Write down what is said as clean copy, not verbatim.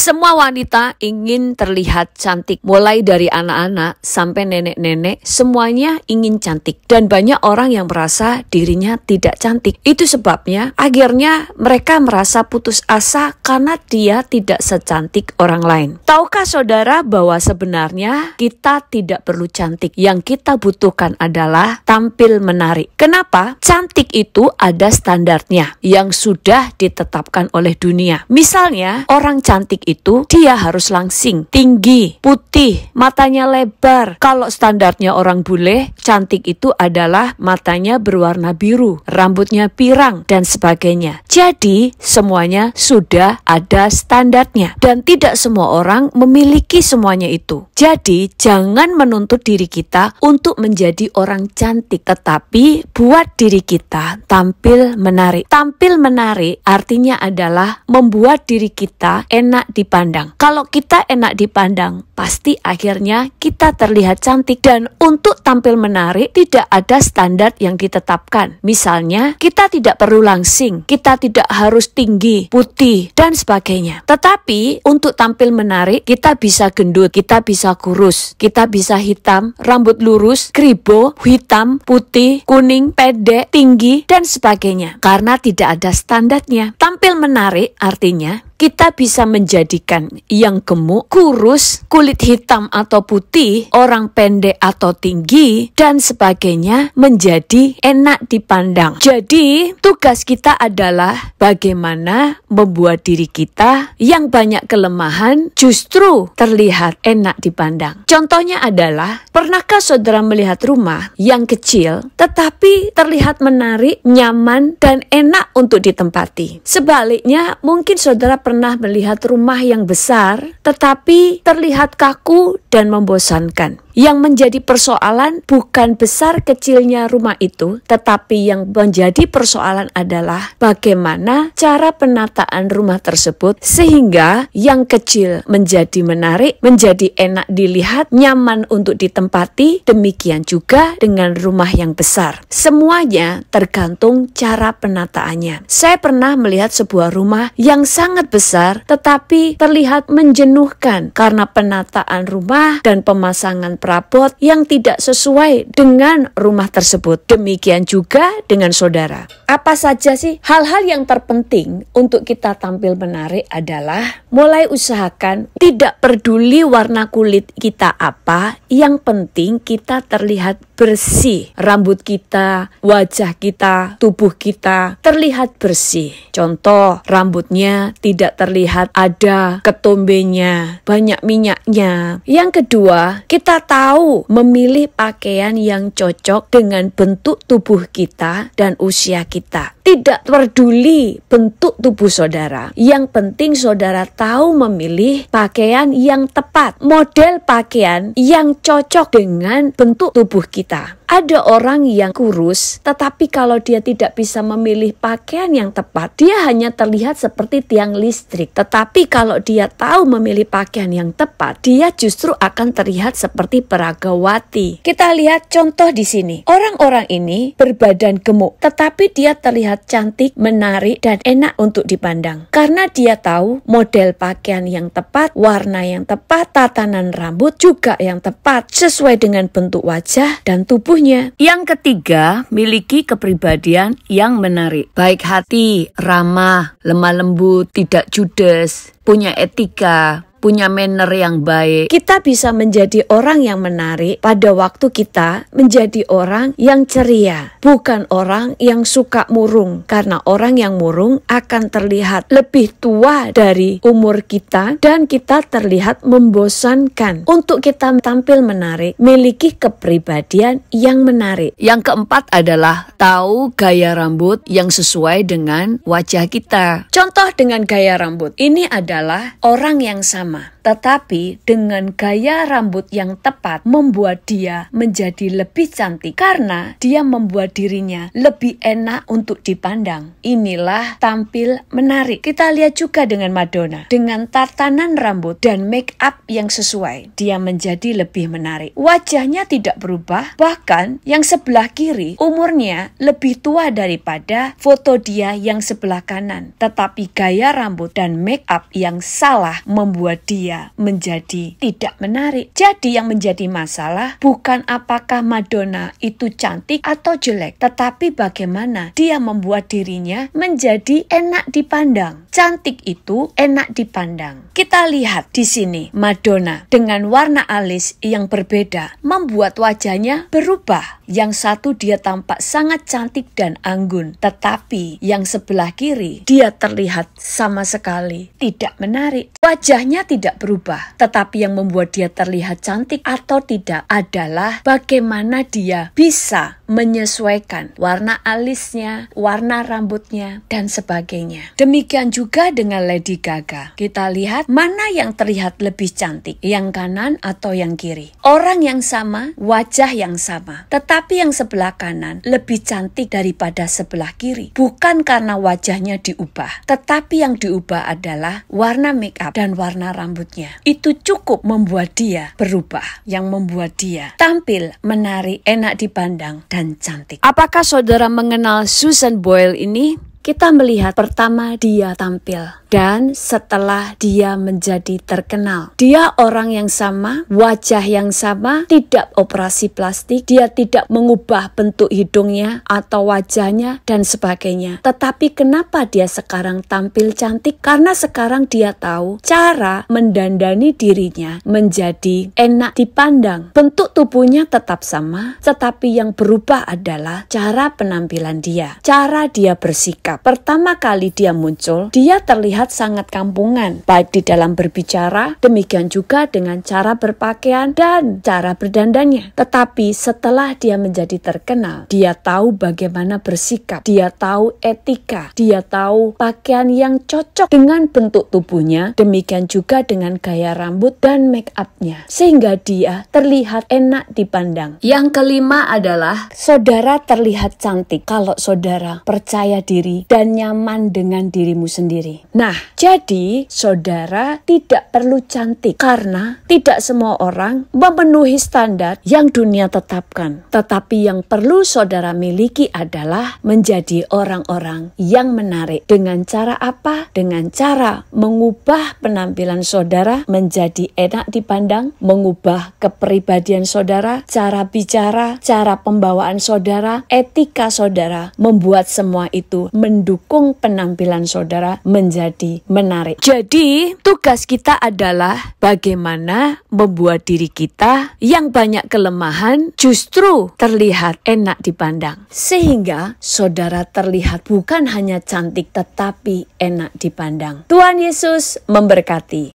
Semua wanita ingin terlihat cantik, mulai dari anak-anak sampai nenek-nenek, semuanya ingin cantik. Dan banyak orang yang merasa dirinya tidak cantik. Itu sebabnya akhirnya mereka merasa putus asa karena dia tidak secantik orang lain. Tahukah saudara bahwa sebenarnya kita tidak perlu cantik. Yang kita butuhkan adalah tampil menarik. Kenapa? Cantik itu ada standarnya yang sudah ditetapkan oleh dunia. Misalnya, orang cantik itu dia harus langsing, tinggi, putih, matanya lebar. Kalau standarnya orang bule, cantik itu adalah matanya berwarna biru, rambutnya pirang, dan sebagainya. Jadi, semuanya sudah ada standarnya. Dan tidak semua orang memiliki semuanya itu. Jadi, jangan menuntut diri kita untuk menjadi orang cantik, tetapi buat diri kita tampil menarik. Tampil menarik artinya adalah membuat diri kita enak dipandang. Kalau kita enak dipandang, pasti akhirnya kita terlihat cantik. Dan untuk tampil menarik tidak ada standar yang ditetapkan. Misalnya, kita tidak perlu langsing, kita tidak harus tinggi, putih, dan sebagainya. Tetapi untuk tampil menarik, kita bisa gendut, kita bisa kurus, kita bisa hitam, rambut lurus, kribo, hitam, putih, kuning, pendek, tinggi, dan sebagainya. Karena tidak ada standarnya. Tampil menarik artinya kita bisa menjadikan yang gemuk, kurus, kulit hitam atau putih, orang pendek atau tinggi, dan sebagainya menjadi enak dipandang. Jadi, tugas kita adalah bagaimana membuat diri kita yang banyak kelemahan justru terlihat enak dipandang. Contohnya adalah, pernahkah saudara melihat rumah yang kecil tetapi terlihat menarik, nyaman, dan enak untuk ditempati? Sebaliknya, mungkin saudara pernah melihat rumah yang besar tetapi terlihat kaku dan membosankan. Yang menjadi persoalan bukan besar kecilnya rumah itu, tetapi yang menjadi persoalan adalah bagaimana cara penataan rumah tersebut sehingga yang kecil menjadi menarik, menjadi enak dilihat, nyaman untuk ditempati. Demikian juga dengan rumah yang besar. Semuanya tergantung cara penataannya. Saya pernah melihat sebuah rumah yang sangat besar tetapi terlihat menjenuhkan karena penataan rumah dan pemasangan perabot yang tidak sesuai dengan rumah tersebut. Demikian juga dengan saudara. Apa saja sih hal-hal yang terpenting untuk kita tampil menarik adalah mulai usahakan tidak peduli warna kulit kita apa, yang penting kita terlihat bersih. Rambut kita, wajah kita, tubuh kita terlihat bersih. Contoh, rambutnya tidak terlihat ada ketombenya, banyak minyaknya. Yang kedua, kita tahu memilih pakaian yang cocok dengan bentuk tubuh kita dan usia kita. Tidak peduli bentuk tubuh saudara. Yang penting saudara tahu memilih pakaian yang tepat, model pakaian yang cocok dengan bentuk tubuh kita. Ada orang yang kurus, tetapi kalau dia tidak bisa memilih pakaian yang tepat, dia hanya terlihat seperti tiang listrik. Tetapi kalau dia tahu memilih pakaian yang tepat, dia justru akan terlihat seperti peragawati. Kita lihat contoh di sini. Orang-orang ini berbadan gemuk, tetapi dia terlihat cantik, menarik, dan enak untuk dipandang. Karena dia tahu model pakaian yang tepat, warna yang tepat, tatanan rambut juga yang tepat, sesuai dengan bentuk wajah dan tubuh. Yang ketiga, miliki kepribadian yang menarik. Baik hati, ramah, lemah lembut, tidak judes, punya etika, punya manner yang baik. Kita bisa menjadi orang yang menarik pada waktu kita menjadi orang yang ceria, bukan orang yang suka murung. Karena orang yang murung akan terlihat lebih tua dari umur kita dan kita terlihat membosankan. Untuk kita tampil menarik, miliki kepribadian yang menarik. Yang keempat adalah tahu gaya rambut yang sesuai dengan wajah kita. Contoh dengan gaya rambut, ini adalah orang yang sama sama, tetapi dengan gaya rambut yang tepat membuat dia menjadi lebih cantik karena dia membuat dirinya lebih enak untuk dipandang. Inilah tampil menarik. Kita lihat juga dengan Madonna. Dengan tatanan rambut dan make up yang sesuai, dia menjadi lebih menarik. Wajahnya tidak berubah, bahkan yang sebelah kiri umurnya lebih tua daripada foto dia yang sebelah kanan. Tetapi gaya rambut dan make up yang salah membuat dia menjadi tidak menarik. Jadi yang menjadi masalah bukan apakah Madonna itu cantik atau jelek, tetapi bagaimana dia membuat dirinya menjadi enak dipandang. Cantik itu enak dipandang. Kita lihat di sini Madonna dengan warna alis yang berbeda membuat wajahnya berubah. Yang satu dia tampak sangat cantik dan anggun, tetapi yang sebelah kiri dia terlihat sama sekali tidak menarik. Wajahnya tidak berubah, tetapi yang membuat dia terlihat cantik atau tidak adalah bagaimana dia bisa menyesuaikan warna alisnya, warna rambutnya, dan sebagainya. Demikian juga dengan Lady Gaga. Kita lihat mana yang terlihat lebih cantik, yang kanan atau yang kiri. Orang yang sama, wajah yang sama, tetapi yang sebelah kanan lebih cantik daripada sebelah kiri. Bukan karena wajahnya diubah, tetapi yang diubah adalah warna make up dan warna rambutnya. Itu cukup membuat dia berubah, yang membuat dia tampil menarik, enak dipandang, dan cantik. Apakah saudara mengenal Susan Boyle ini? Kita melihat pertama dia tampil dan setelah dia menjadi terkenal. Dia orang yang sama, wajah yang sama, tidak operasi plastik, dia tidak mengubah bentuk hidungnya atau wajahnya dan sebagainya. Tetapi kenapa dia sekarang tampil cantik? Karena sekarang dia tahu cara mendandani dirinya menjadi enak dipandang. Bentuk tubuhnya tetap sama, tetapi yang berubah adalah cara penampilan dia, cara dia bersikap. Pertama kali dia muncul, dia terlihat sangat kampungan, baik di dalam berbicara, demikian juga dengan cara berpakaian dan cara berdandannya. Tetapi setelah dia menjadi terkenal, dia tahu bagaimana bersikap, dia tahu etika, dia tahu pakaian yang cocok dengan bentuk tubuhnya, demikian juga dengan gaya rambut dan make up-nya, sehingga dia terlihat enak dipandang. Yang kelima adalah saudara terlihat cantik kalau saudara percaya diri dan nyaman dengan dirimu sendiri. Nah, jadi saudara tidak perlu cantik karena tidak semua orang memenuhi standar yang dunia tetapkan. Tetapi yang perlu saudara miliki adalah menjadi orang-orang yang menarik. Dengan cara apa? Dengan cara mengubah penampilan saudara menjadi enak dipandang, mengubah kepribadian saudara, cara bicara, cara pembawaan saudara, etika saudara, membuat semua itu mendukung penampilan saudara menjadi menarik. Jadi, tugas kita adalah bagaimana membuat diri kita yang banyak kelemahan justru terlihat enak dipandang. Sehingga saudara terlihat bukan hanya cantik tetapi enak dipandang. Tuhan Yesus memberkati.